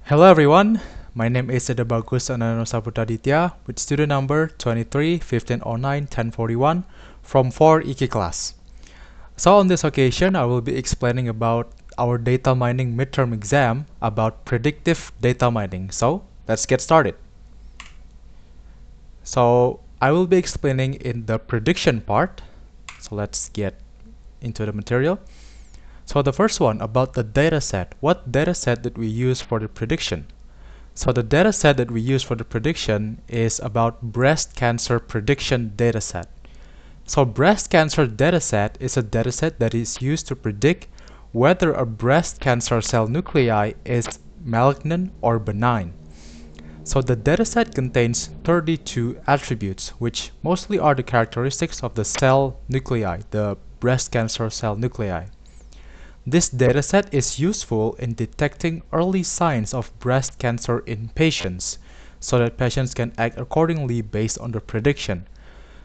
Hello everyone, my name is Sedabagus Anano Saputaditya with student number 23-1509-1041 from 4 Iki class. So on this occasion, I will be explaining about our data mining midterm exam about predictive data mining. So let's get started. So I will be explaining in the prediction part. So let's get into the material. So the first one about the data set. What data set did we use for the prediction? So the data set that we use for the prediction is about breast cancer prediction dataset. So breast cancer dataset is a dataset that is used to predict whether a breast cancer cell nuclei is malignant or benign. So the dataset contains 32 attributes, which mostly are the characteristics of the cell nuclei, the breast cancer cell nuclei. This dataset is useful in detecting early signs of breast cancer in patients, so that patients can act accordingly based on the prediction.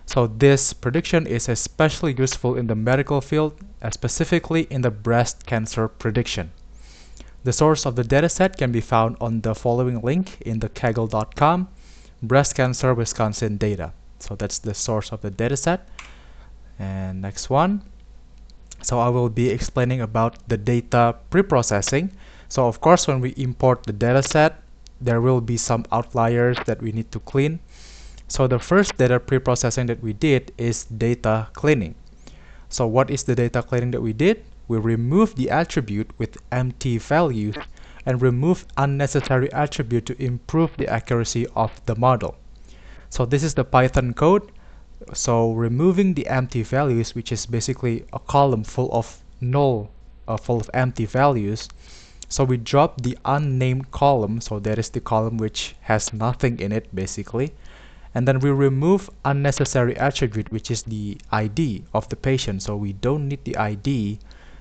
So this prediction is especially useful in the medical field, specifically in the breast cancer prediction. The source of the dataset can be found on the following link in the kaggle.com, Breast Cancer Wisconsin Data. So that's the source of the dataset. And next one. So I will be explaining about the data preprocessing. So of course, when we import the dataset, there will be some outliers that we need to clean. So the first data preprocessing that we did is data cleaning. So what is the data cleaning that we did? We removed the attribute with empty values and remove unnecessary attribute to improve the accuracy of the model. So this is the Python code. So removing the empty values, which is basically a column full of full of empty values. So we drop the unnamed column, so that is the column which has nothing in it basically. And then we remove unnecessary attribute, which is the ID of the patient. So we don't need the ID.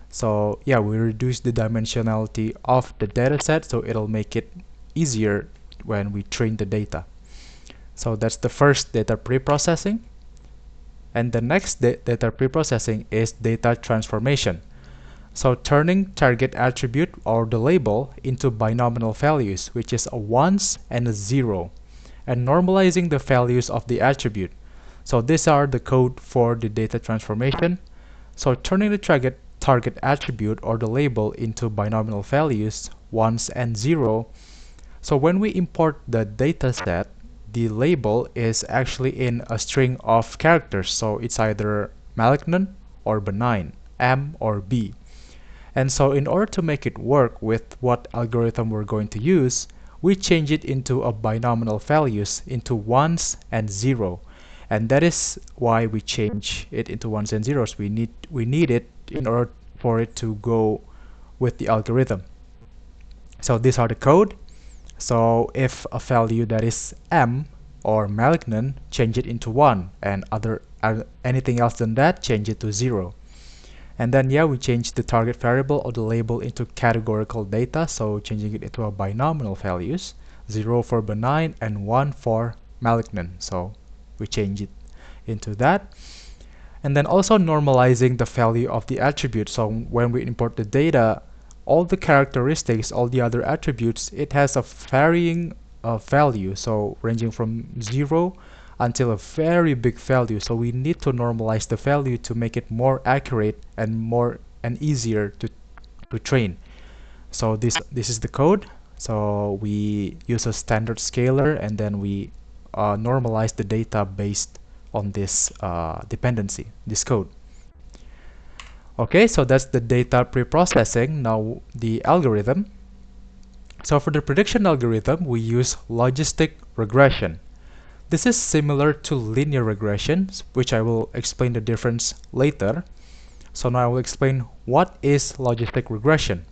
So yeah, we reduce the dimensionality of the dataset, so it'll make it easier when we train the data. So that's the first data preprocessing. And the next data preprocessing is data transformation. So turning target attribute or the label into binomial values, which is a ones and a zero, and normalizing the values of the attribute. So these are the code for the data transformation. So turning the target attribute or the label into binomial values, ones and zero. So when we import the data set, the label is actually in a string of characters, so it's either malignant or benign, M or B. And so in order to make it work with what algorithm we're going to use, we change it into a binomial values into ones and zero. And that is why we change it into ones and zeros. We need it in order for it to go with the algorithm. So these are the code. So if a value that is M or malignant, change it into 1, and anything else than that, change it to 0. And then yeah, we change the target variable or the label into categorical data, so changing it into a binomial values, 0 for benign and 1 for malignant. So we change it into that. And then also normalizing the value of the attribute. So when we import the data, all the characteristics, all the other attributes, it has a varying value, so ranging from 0 until a very big value. So we need to normalize the value to make it more accurate and easier to train. So this is the code. So we use a standard scaler, and then we normalize the data based on this dependency, this code. Okay, so that's the data preprocessing. Now the algorithm. So for the prediction algorithm, we use logistic regression. This is similar to linear regression, which I will explain the difference later. So now I will explain what is logistic regression.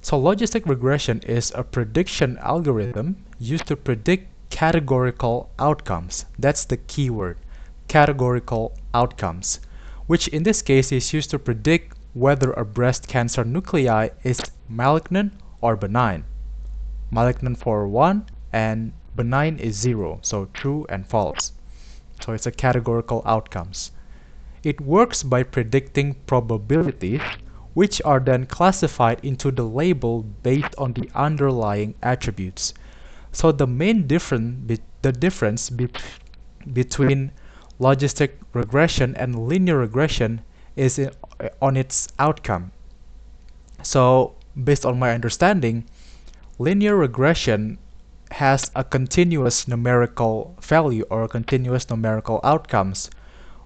So logistic regression is a prediction algorithm used to predict categorical outcomes. That's the key word, categorical outcomes, which in this case is used to predict whether a breast cancer nuclei is malignant or benign. Malignant for 1 and benign is 0, so true and false. So it's a categorical outcomes. It works by predicting probabilities which are then classified into the label based on the underlying attributes. So the main difference between logistic regression and linear regression is on its outcome. So based on my understanding, linear regression has a continuous numerical value or continuous numerical outcomes,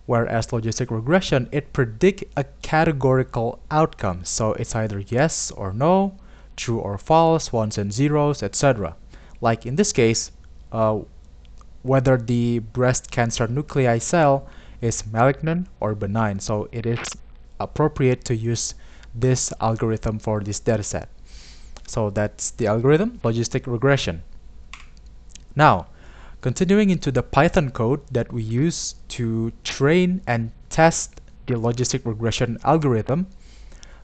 whereas logistic regression, it predicts a categorical outcome. So it's either yes or no, true or false, ones and zeros, etc. Like in this case, whether the breast cancer nuclei cell is malignant or benign. So it is appropriate to use this algorithm for this dataset. So that's the algorithm, logistic regression. Now, continuing into the Python code that we use to train and test the logistic regression algorithm.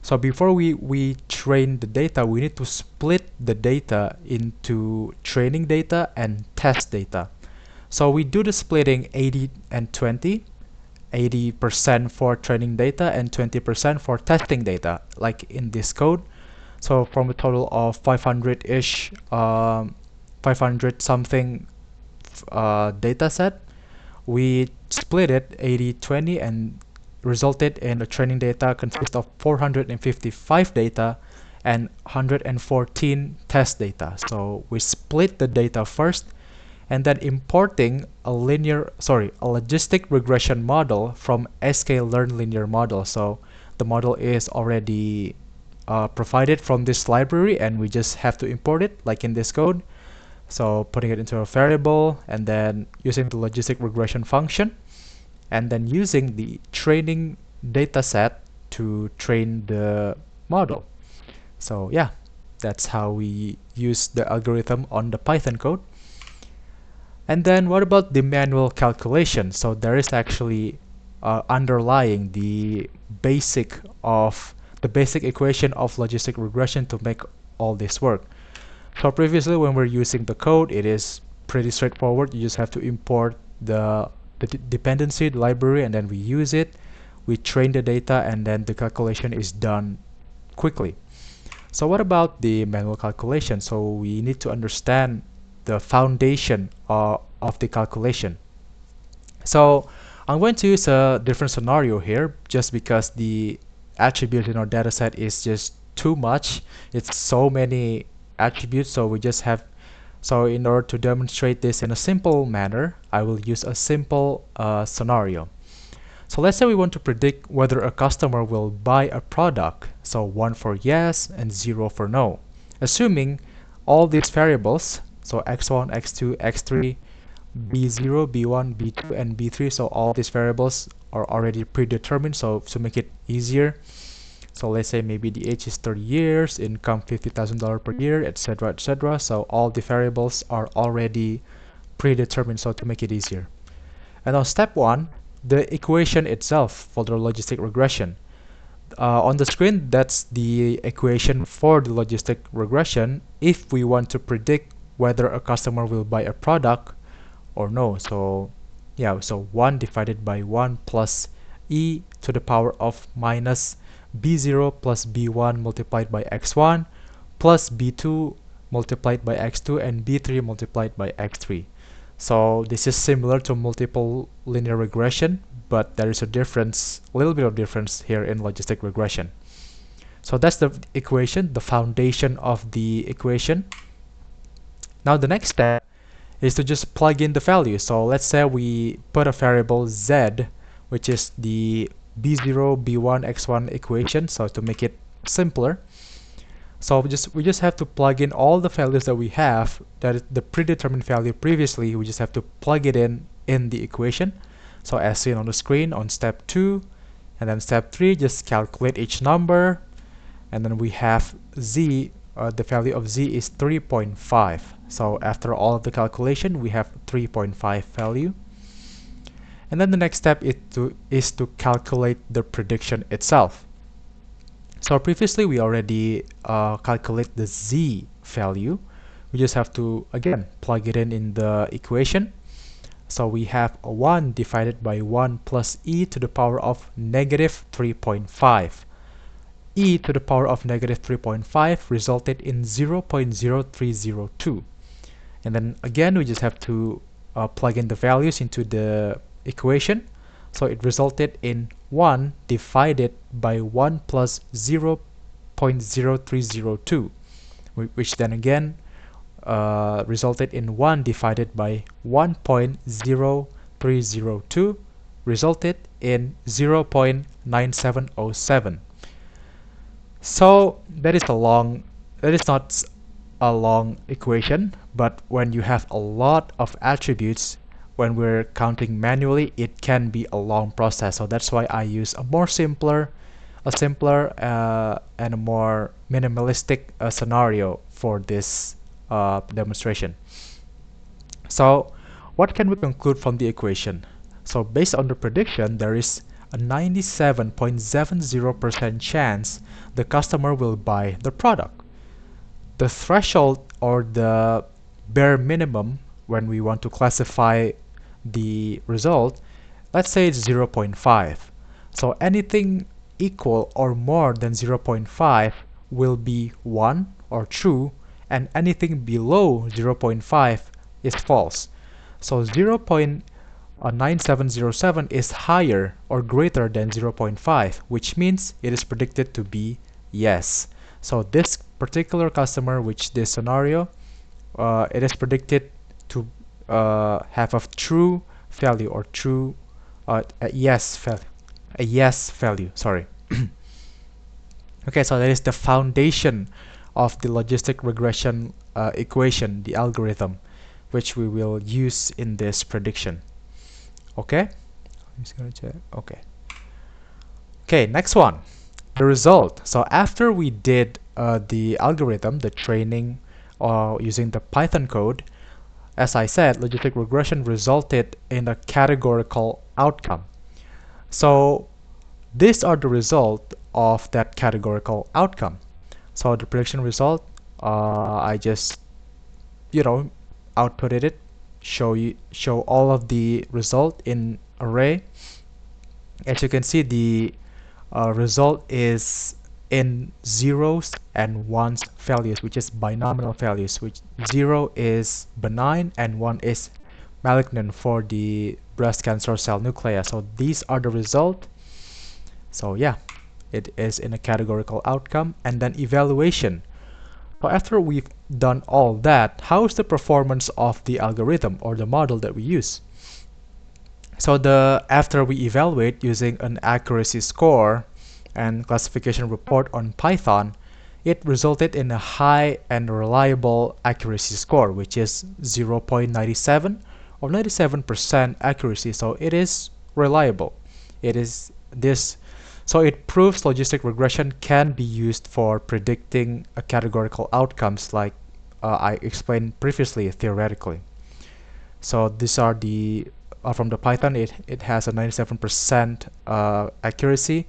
So before we train the data, we need to split the data into training data and test data. So we do the splitting 80 and 20, 80% for training data and 20% for testing data, like in this code. So from a total of 500-ish, 500 something data set, we split it 80-20 and resulted in a training data consist of 455 data and 114 test data. So we split the data first and then importing a logistic regression model from sklearn linear model. So the model is already provided from this library and we just have to import it like in this code. So putting it into a variable and then using the logistic regression function and then using the training data set to train the model. So yeah, that's how we use the algorithm on the Python code. And then what about the manual calculation? So there is actually underlying the basic equation of logistic regression to make all this work. So previously when we're using the code, it is pretty straightforward. You just have to import the dependency library and then we use it. We train the data and then the calculation is done quickly. So what about the manual calculation? So we need to understand the foundation of the calculation. So I'm going to use a different scenario here just because the attribute in our dataset is just too much. It's so many attributes, so in order to demonstrate this in a simple manner, I will use a simple scenario. So let's say we want to predict whether a customer will buy a product. So 1 for yes and 0 for no. Assuming all these variables, so x1, x2, x3, b0, b1, b2, and b3, so all these variables are already predetermined, so to make it easier. So let's say maybe the age is 30 years, income $50,000 per year, etc., etc. So all the variables are already predetermined, so to make it easier. And on step 1, the equation itself for the logistic regression. On the screen, that's the equation for the logistic regression if we want to predict whether a customer will buy a product or no. So yeah, so 1 divided by 1 plus e to the power of minus b0 plus b1 multiplied by x1 plus b2 multiplied by x2 and b3 multiplied by x3. So this is similar to multiple linear regression, but there is a little bit of difference here in logistic regression. So that's the equation, the foundation of the equation. Now the next step is to just plug in the value. So let's say we put a variable z, which is the b0, b1, x1 equation, so to make it simpler. So we just have to plug in all the values that we have, that is the predetermined value previously. We just have to plug it in the equation. So as seen on the screen on step 2, and then step 3, just calculate each number, and then we have z, the value of z is 3.5. So after all of the calculation, we have 3.5 value. And then the next step is to calculate the prediction itself. So previously we already calculate the z value. We just have to again plug it in the equation. So we have 1 divided by 1 plus e to the power of negative 3.5. e to the power of negative 3.5 resulted in 0.0302. And then again, we just have to plug in the values into the equation. So it resulted in 1 divided by 1 plus 0.0302, which then again resulted in 1 divided by 1.0302, resulted in 0.9707. So that is not a long equation, but when you have a lot of attributes, when we're counting manually, it can be a long process. So that's why I use a simpler and a more minimalistic scenario for this demonstration. So what can we conclude from the equation? So based on the prediction, there is a 97.70% chance the customer will buy the product. The threshold or the bare minimum when we want to classify the result, let's say it's 0.5. So anything equal or more than 0.5 will be 1 or true, and anything below 0.5 is false. So 0.9707 is higher or greater than 0.5, which means it is predicted to be yes. So this particular customer, which this scenario, it is predicted to have a true value or true a yes value. Sorry. Okay, so that is the foundation of the logistic regression equation, the algorithm, which we will use in this prediction. Okay, I'm just gonna check. Okay, next one, the result. So after we did the algorithm, the training using the Python code, as I said, logistic regression resulted in a categorical outcome. So these are the result of that categorical outcome. So the prediction result, I just outputted it, show all of the result in array. As you can see, the result is in zeros and ones values, which is binomial values, which 0 is benign and 1 is malignant for the breast cancer cell nuclei. So these are the result. So yeah, it is in a categorical outcome. And then evaluation. So after we've done all that, how is the performance of the algorithm or the model that we use? So after we evaluate using an accuracy score and classification report on Python, it resulted in a high and reliable accuracy score, which is 0.97 or 97% accuracy. So it is reliable. So it proves logistic regression can be used for predicting categorical outcomes, like I explained previously theoretically. So these are from the Python, it has a 97% accuracy.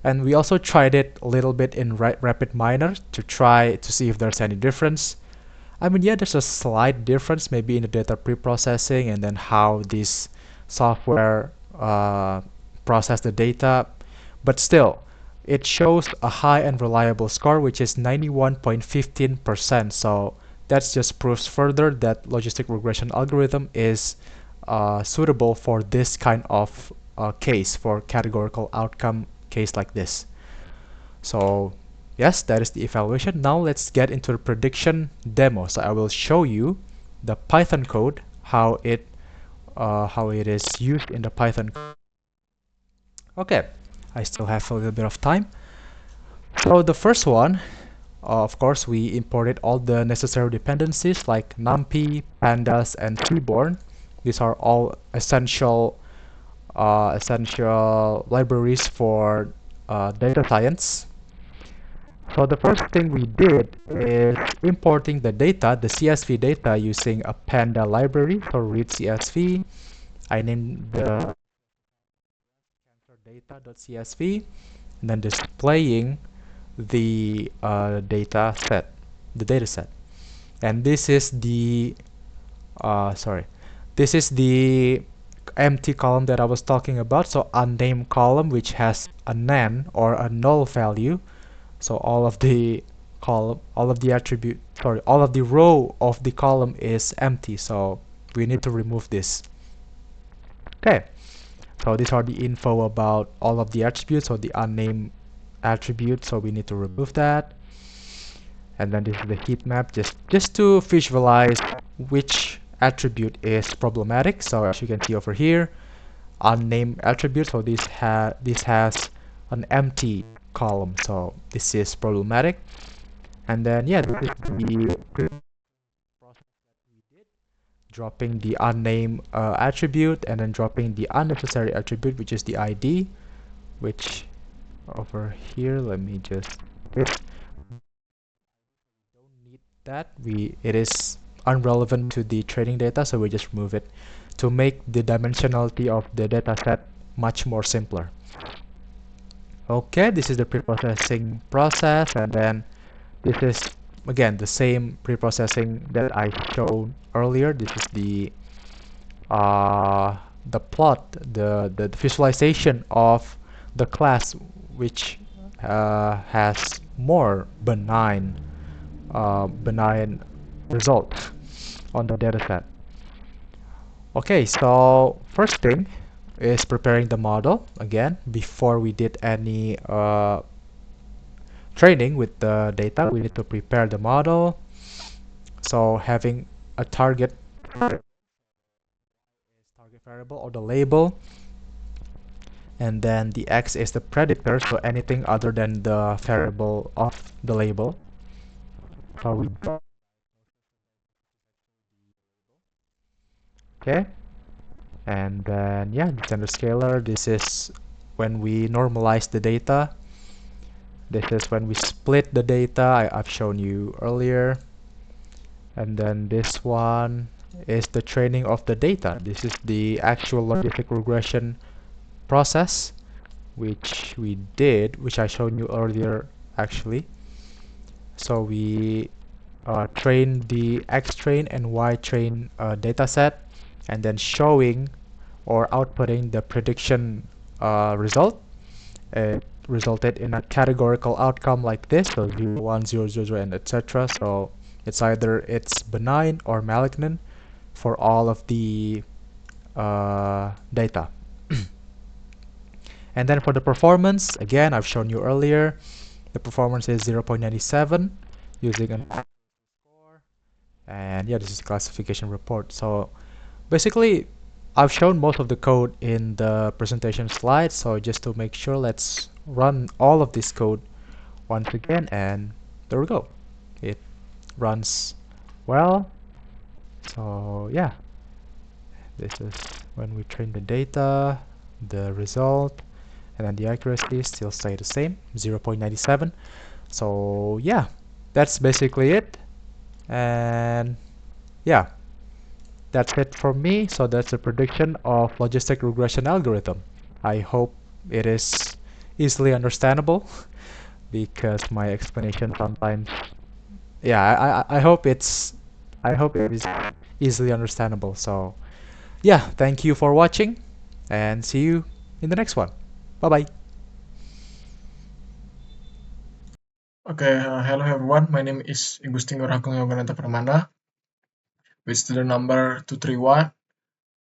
And we also tried it a little bit in RapidMiner to try to see if there's any difference. I mean, yeah, there's a slight difference maybe in the data pre-processing and then how this software process the data. But still, it shows a high and reliable score, which is 91.15%. So that just proves further that logistic regression algorithm is suitable for this kind of case, for categorical outcome case like this. So yes, that is the evaluation. Now let's get into the prediction demo. So I will show you the Python code, how it is used in the Python code. Okay, I still have a little bit of time. So the first one, of course, we imported all the necessary dependencies like NumPy, Pandas, and Seaborn. These are all essential libraries for data science. So the first thing we did is importing the data, the CSV data, using a Panda library. So read CSV. I named the data.csv, and then displaying the data set. And this is the empty column that I was talking about. So unnamed column, which has a nan or a null value, So all of the column, all of the attribute, sorry, all of the row of the column is empty. So we need to remove this. Okay. So these are the info about all of the attributes or the unnamed attribute. So we need to remove that. And then this is the heat map, just to visualize which attribute is problematic. So as you can see over here, unnamed attribute. So this has an empty column. So this is problematic. And then yeah, this is the process that we did, dropping the unnamed attribute and then dropping the unnecessary attribute, which is the ID, which over here, let me just don't need that. It is unrelevant to the training data, so we just remove it to make the dimensionality of the data set much more simpler. Okay, this is the pre-processing process, and then this is again the same pre-processing that I showed earlier. This is the plot, the visualization of the class, which has more benign result on the dataset. Okay, so first thing is preparing the model again before we did any training with the data. We need to prepare the model. So having a target variable or the label, and then the x is the predictor, so anything other than the variable of the label. So we okay, and then yeah, the standard scalar. This is when we normalize the data. This is when we split the data. I've shown you earlier. And then this one is the training of the data. This is the actual logistic regression process, which we did, which I showed you earlier actually. So we train the X train and Y train data set, and then showing or outputting the prediction result. It resulted in a categorical outcome like this, so 0, 1, 0, 0, 0, and etc. So it's benign or malignant for all of the data. And then for the performance, again, I've shown you earlier, the performance is 0.97 using an score. And yeah, this is the classification report. So basically, I've shown most of the code in the presentation slides. So just to make sure, let's run all of this code once again, and there we go. It runs well. So yeah, this is when we train the data, the result, and then the accuracy still stay the same, 0.97. So yeah, that's basically it. And yeah, that's it for me. So that's the prediction of logistic regression algorithm. I hope it is easily understandable because my explanation sometimes, yeah, I hope it is easily understandable. So yeah, thank you for watching and see you in the next one. Bye bye. Okay, hello everyone. My name is Igustinho Ragung Yogananta Pramana with student number 231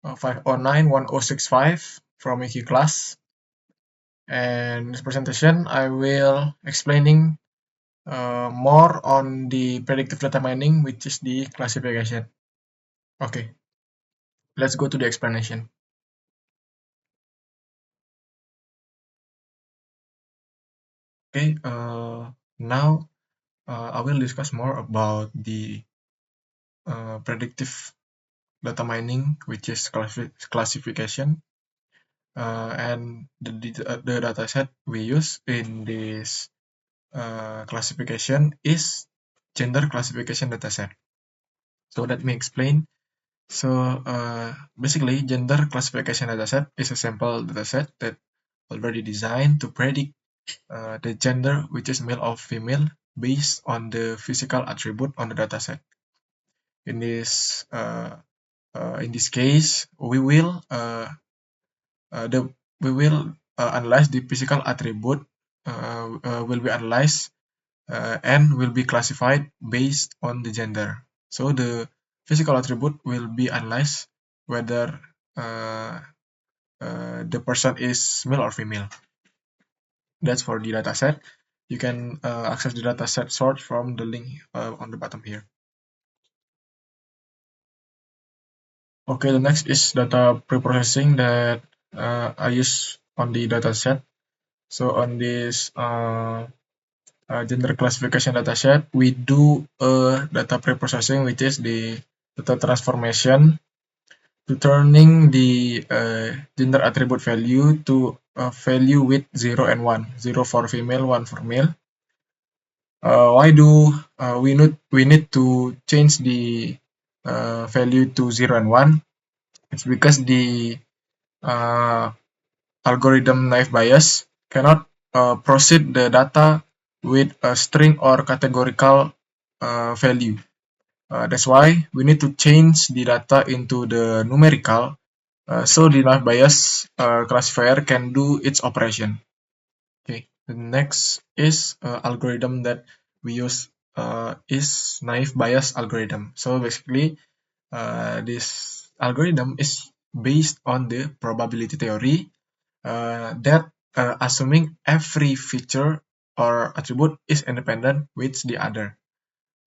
509 1065 from Iki class. And in this presentation, I will explaining more on the predictive data mining, which is the classification. Okay, let's go to the explanation. Okay, now I will discuss more about the predictive data mining, which is classification. And the data set we use in this classification is gender classification dataset. So let me explain. So basically, gender classification dataset is a sample dataset that already designed to predict the gender, which is male or female, based on the physical attribute on the dataset. In this case, we will analyze the physical attribute will be analyzed and will be classified based on the gender. So the physical attribute will be analyzed whether the person is male or female. That's for the dataset. You can access the dataset source from the link on the bottom here. Okay, the next is data preprocessing that I use on the dataset. So on this gender classification dataset, we do a data preprocessing, which is the data transformation to turning the gender attribute value to a value with 0 and 1, 0 for female, 1 for male. Why do we need to change the value to 0 and 1? It's because the algorithm naive bias cannot proceed the data with a string or categorical value. That's why we need to change the data into the numerical so the naive bias classifier can do its operation. Okay, the next is algorithm that we use is naive Bayes algorithm. So basically, this algorithm is based on the probability theory that assuming every feature or attribute is independent with the other.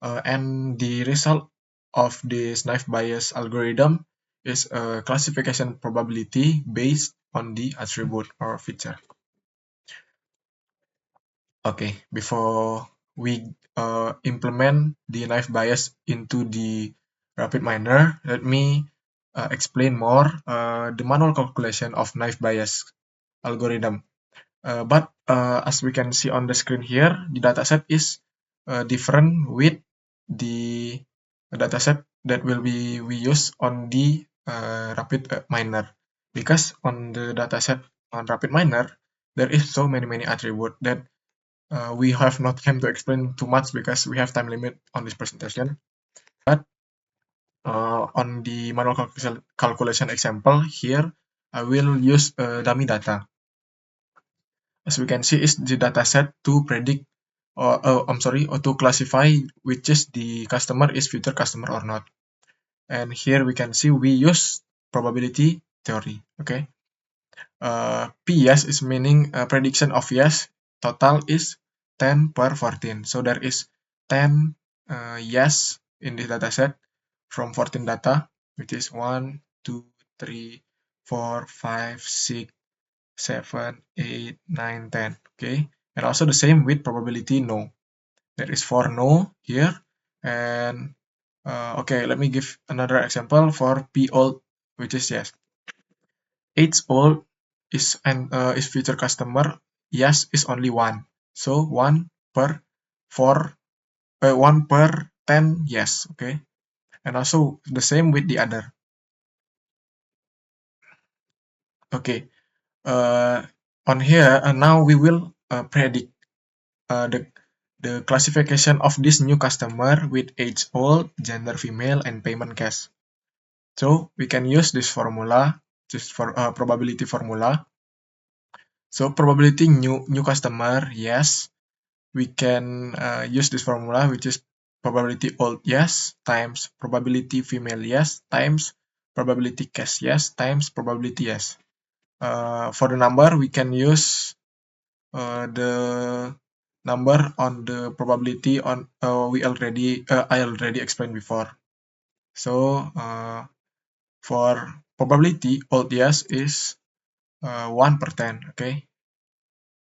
And the result of this naive Bayes algorithm is a classification probability based on the attribute or feature. Okay, before we implement the naive Bayes into the rapid miner, let me explain more the manual calculation of naive Bayes algorithm. But as we can see on the screen here, the dataset is different with the dataset that will be we use on the rapid miner, because on the dataset on rapid miner there is so many attributes that we have not time to explain too much because we have time limit on this presentation. But on the manual calculation example here, I will use dummy data. As we can see, is the dataset to predict, or or to classify which is the customer is future customer or not. And here we can see we use probability theory. Okay. P yes is meaning prediction of yes. Total is 10 per 14. So there is 10 yes in this dataset from 14 data, which is 1, 2, 3, 4, 5, 6, 7, 8, 9, 10. Okay. And also the same with probability no. There is 4 no here. And okay, let me give another example for P old, which is yes. Age old is future customer. Yes is only 1. So 1 per 1 per 10 yes. Okay. And also the same with the other. Okay. On here now we will predict the classification of this new customer with age old, gender female, and payment cash. So we can use this formula, just for probability formula. So probability new customer, yes. We can use this formula, which is probability old yes times probability female yes times probability cash yes times probability yes. For the number, we can use the number on the probability on I already explained before. So for probability old yes is 1 per 10, okay,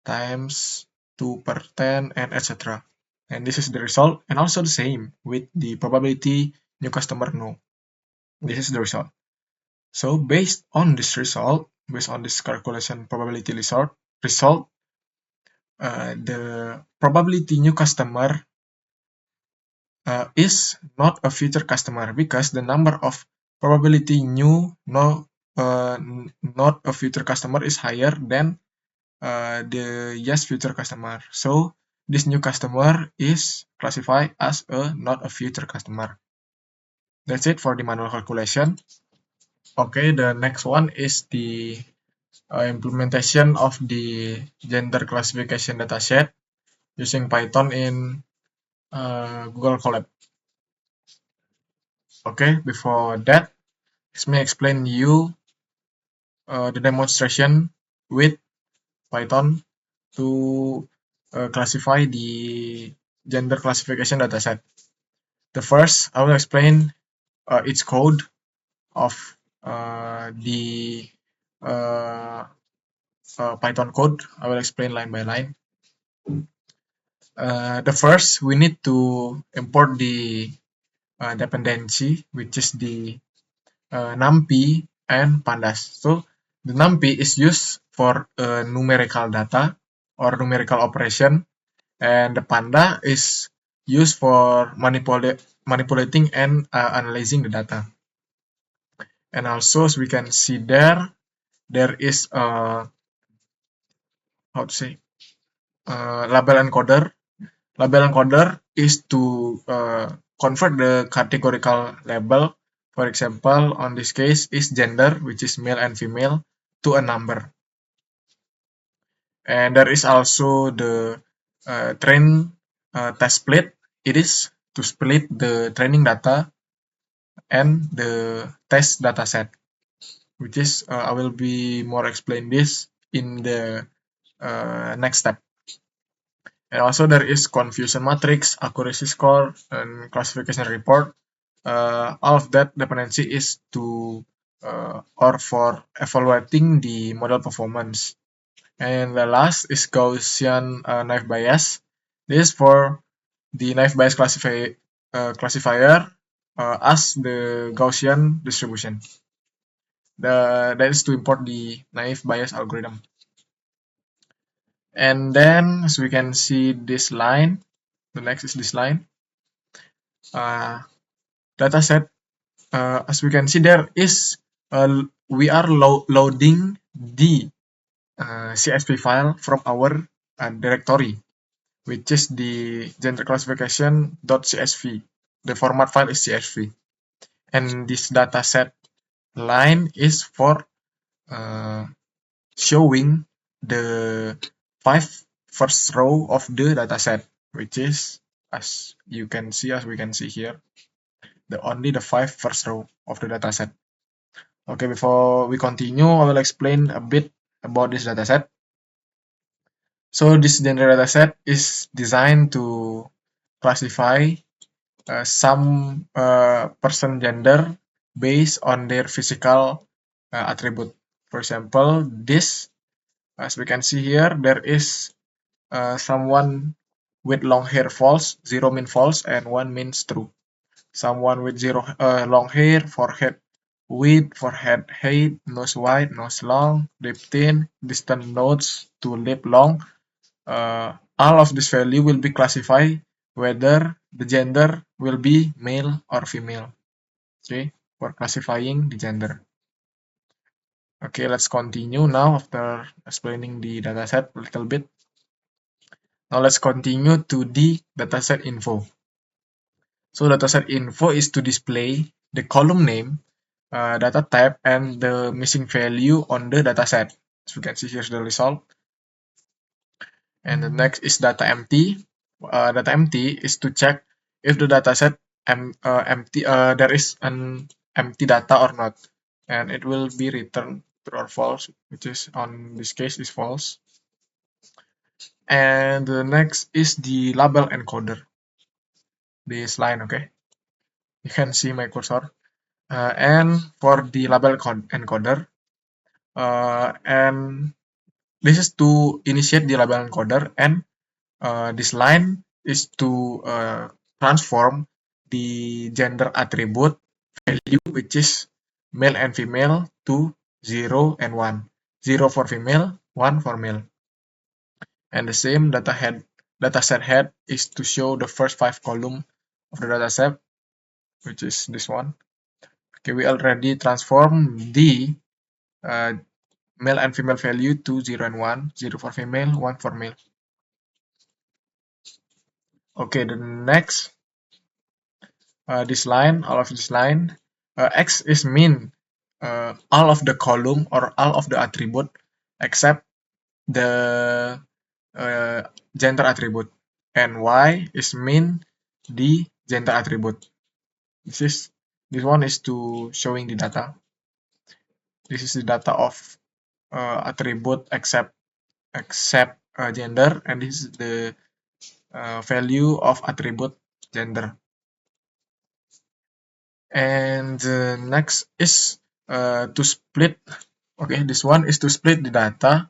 times 2 per 10 and etc. And this is the result, and also the same with the probability new customer no. This is the result. So based on this result, based on this calculation probability result, the probability new customer is not a future customer because the number of probability new not a future customer is higher than the yes future customer. So this new customer is classified as a not a future customer. That's it for the manual calculation. Okay, the next one is the implementation of the gender classification dataset. using Python in Google Colab. Okay, before that, let me explain you the demonstration with Python to classify the gender classification dataset. The first, I will explain its code of the Python code. I will explain line by line. The first, we need to import the dependency, which is the NumPy and pandas. So the NumPy is used for numerical data or numerical operation, and the panda is used for manipulating and analyzing the data. And also, as we can see there is a how to say label encoder. Label encoder is to convert the categorical label. For example, on this case is gender, which is male and female, to a number. And there is also the train test split. It is to split the training data and the test dataset, which is I will be more explain this in the next step. And also there is confusion matrix, accuracy score, and classification report. All of that dependency is to or for evaluating the model performance. And the last is Gaussian naive Bayes. This is for the naive Bayes classifier as the Gaussian distribution. That is to import the naive Bayes algorithm. And then, as we can see this line, the next is this line. Dataset, as we can see there is, we are loading the CSV file from our directory, which is the gender classification.csv. The format file is CSV. And this dataset line is for showing the 5 first row of the dataset, which is as we can see here, only the 5 first row of the dataset. Okay, before we continue, I will explain a bit about this dataset. So this gender dataset is designed to classify some person gender based on their physical attribute. For example, this, as we can see here, there is someone with long hair false, 0 mean false, and 1 means true. Someone with long hair, forehead width, forehead height, nose wide, nose long, lip thin, distant nose to lip long. All of this value will be classified whether the gender will be male or female. Okay, for classifying the gender. Okay, let's continue now after explaining the dataset a little bit. Now let's continue to the dataset info. So dataset info is to display the column name, data type, and the missing value on the dataset. As you can see, here's the result. And the next is data empty. Data empty is to check if the dataset empty, there is an empty data or not, and it will be returned true or false, which is on this case is false. And the next is the label encoder. This line, okay, you can see my cursor. And for the label encoder, and this is to initiate the label encoder, and this line is to transform the gender attribute value, which is male and female, to 0 and 1. 0 for female, 1 for male. And the same dataset head is to show the first 5 columns of the dataset, which is this one. Okay, we already transformed the male and female value to 0 and 1, 0 for female, 1 for male. Okay, the next, this line, all of this line, X is mean all of the column or all of the attribute except the gender attribute. and Y is mean the gender attribute. This one is to showing the data. This is the data of attribute except gender, and this is the value of attribute gender. And the next is to split. Okay, this one is to split the data.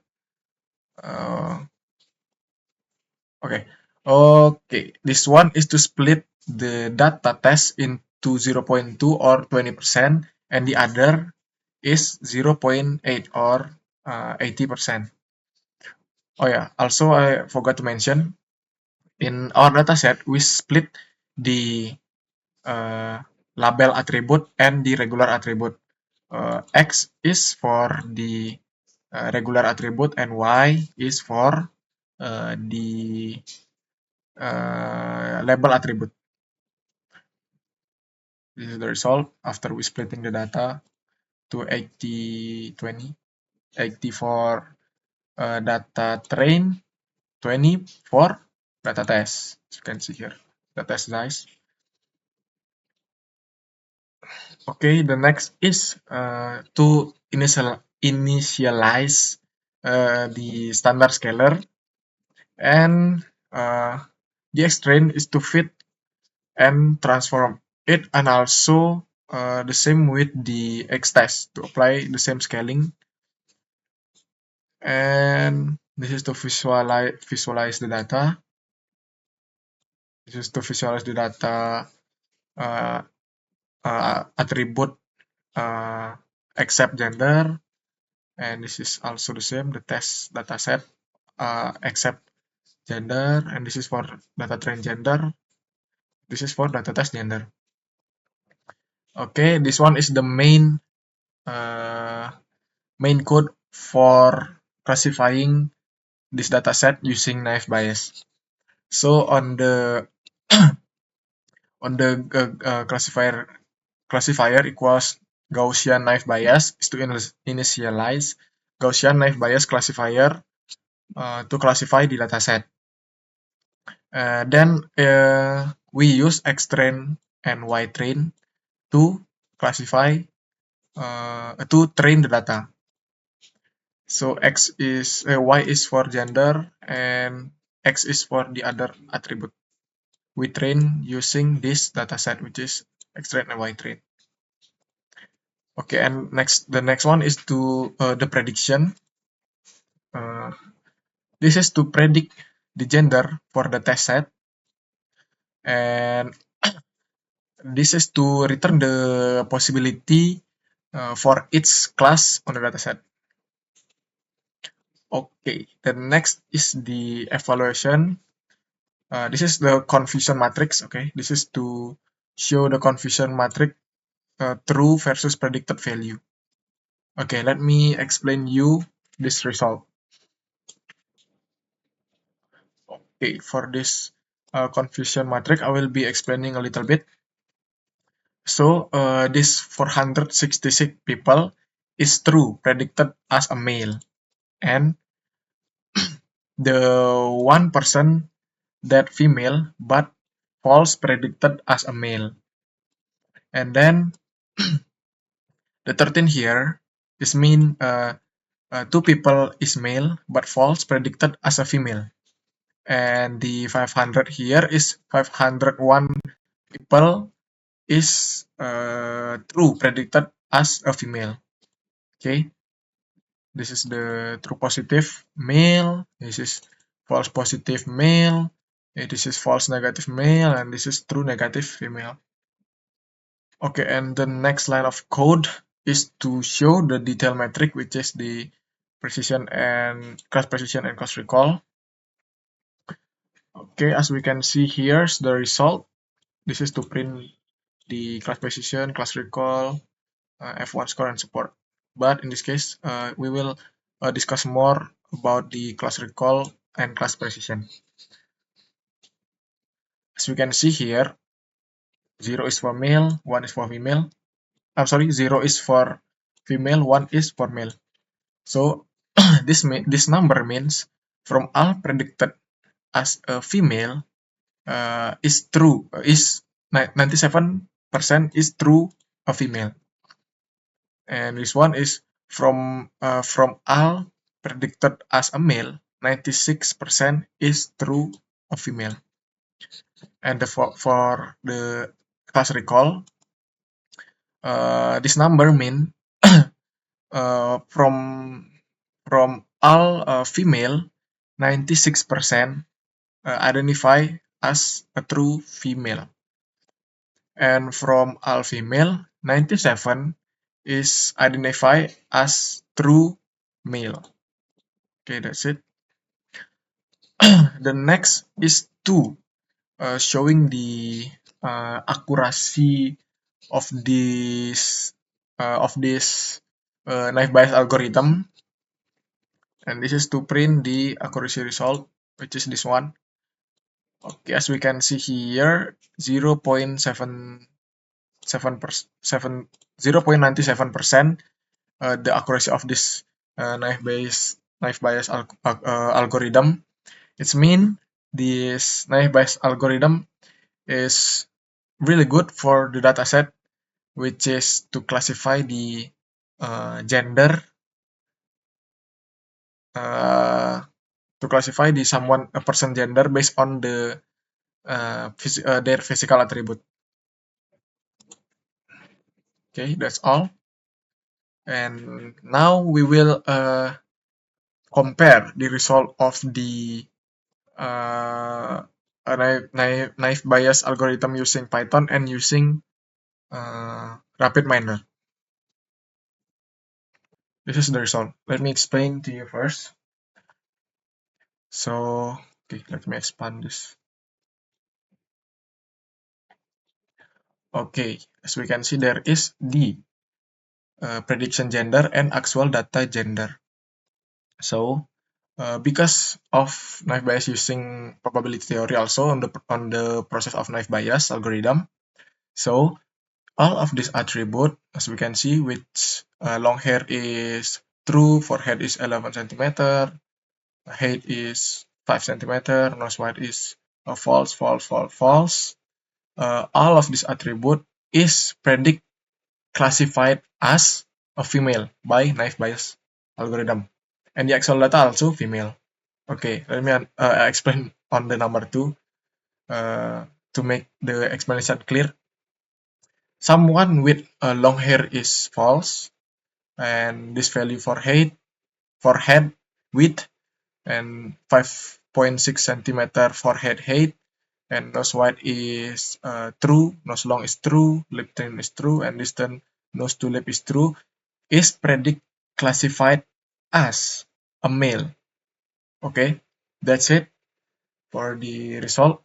Okay, this one is to split the data test into 0.2 or 20%, and the other is 0.8 or 80%. Oh yeah, also I forgot to mention, in our dataset we split the label attribute and the regular attribute. X is for the regular attribute and Y is for the label attribute. This is the result after we splitting the data to 80-20. 80 for data train, 20 for data test. As you can see here, the test size. Okay, the next is to initialize the standard scalar, and the extrain is to fit and transform it, and also the same with the X-test to apply the same scaling. And this is to visualize the data. This is to visualize the data attribute except gender, and this is also the same, the test dataset except gender, and this is for data train gender. This is for data test gender. Okay, this one is the main code for classifying this dataset using naive Bayes. So on the classifier equals Gaussian naive Bayes is to initialize Gaussian naive Bayes classifier to classify the dataset. Then we use X-train and Y-train to classify to train the data. So Y is for gender and X is for the other attribute. We train using this dataset, which is X-train and Y-train. Okay, and the next one is to the prediction. This is to predict the gender for the test set, and this is to return the possibility for each class on the dataset. Okay, the next is the evaluation. This is the confusion matrix. Okay, this is to show the confusion matrix true versus predicted value. Okay, let me explain you this result. Okay, for this confusion matrix, I will be explaining a little bit. So this 466 people is true predicted as a male, and the 1% that female but false predicted as a male. And then the 13 here is mean 2 people is male but false predicted as a female. And the 500 here is 501 people is true predicted as a female. Okay, this is the true positive male, this is false positive male, this is false negative male, and this is true negative female. Okay, and the next line of code is to show the detail metric, which is the precision and class recall. Okay, as we can see, here's the result. This is to print the class precision, class recall, F1 score, and support. But in this case, we will discuss more about the class recall and class precision. As we can see here, 0 is for male, 1 is for female. I'm sorry, 0 is for female, 1 is for male. So this number means from all predicted as a female, is true, is 97% is true a female. And this one is from all predicted as a male, 96% is true a female. And for the class recall, this number mean from all female, 96% identify as a true female. And from all female, 97 is identified as true male. Okay, that's it. The next is 2, showing the accuracy of this knife bias algorithm, and this is to print the accuracy result, which is this one. Okay, as we can see here, 0.97% the accuracy of this knife bias algorithm. It means this knife bias algorithm is really good for the dataset, which is to classify the gender, to classify a person gender based on the their physical attribute. Okay, that's all. And now we will compare the result of the knife bias algorithm using Python and using RapidMiner. This is the result. Let me explain to you first. So, okay, let me expand this. Okay, as we can see, there is the prediction gender and actual data gender. So, because of knife bias using probability theory also on the process of knife bias algorithm, so all of these attribute, as we can see, which long hair is true, forehead is 11 centimeter, height is 5 centimeter, nose width is false. All of these attribute is classified as a female by knife bias algorithm, and the actual data also female. Okay, let me explain on the number 2 to make the explanation clear. Someone with long hair is false, and this value for head width and 5.6 centimeter forehead height, and nose width is true, nose long is true, lip thin is true, and distance nose to lip is true, is classified as a male. Okay, that's it for the result.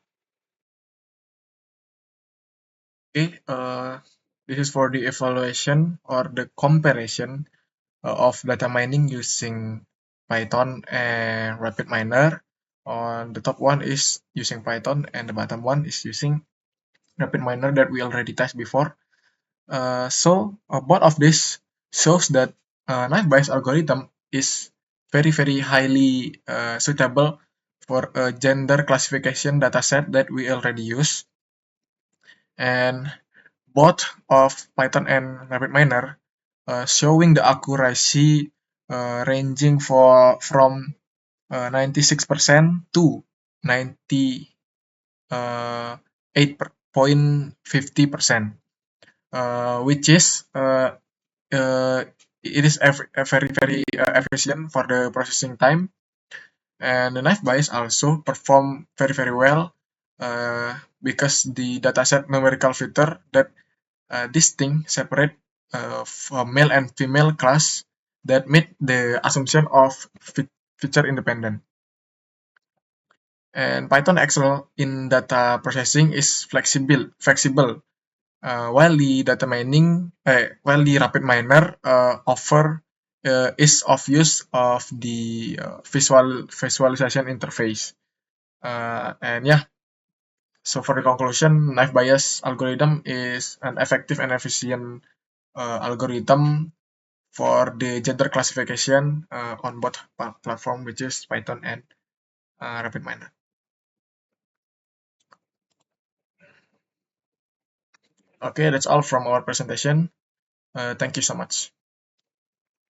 Okay, this is for the evaluation or the comparison of data mining using Python and RapidMiner. On the top one is using Python, and the bottom one is using RapidMiner that we already tested before. So both of this shows that knife bias algorithm is very highly suitable for a gender classification dataset that we already use. And both of Python and RapidMiner showing the accuracy ranging from 96% to 98.50%, which is it is very efficient for the processing time. And the knife bias also perform very well because the dataset numerical filter that separate male and female class that meet the assumption of feature independent. And Python excel in data processing is flexible, while the RapidMiner offer is of use of the visualization interface. And yeah, so for the conclusion, knife bias algorithm is an effective and efficient algorithm for the gender classification on both platform, which is Python and RapidMiner. Okay, that's all from our presentation. Thank you so much.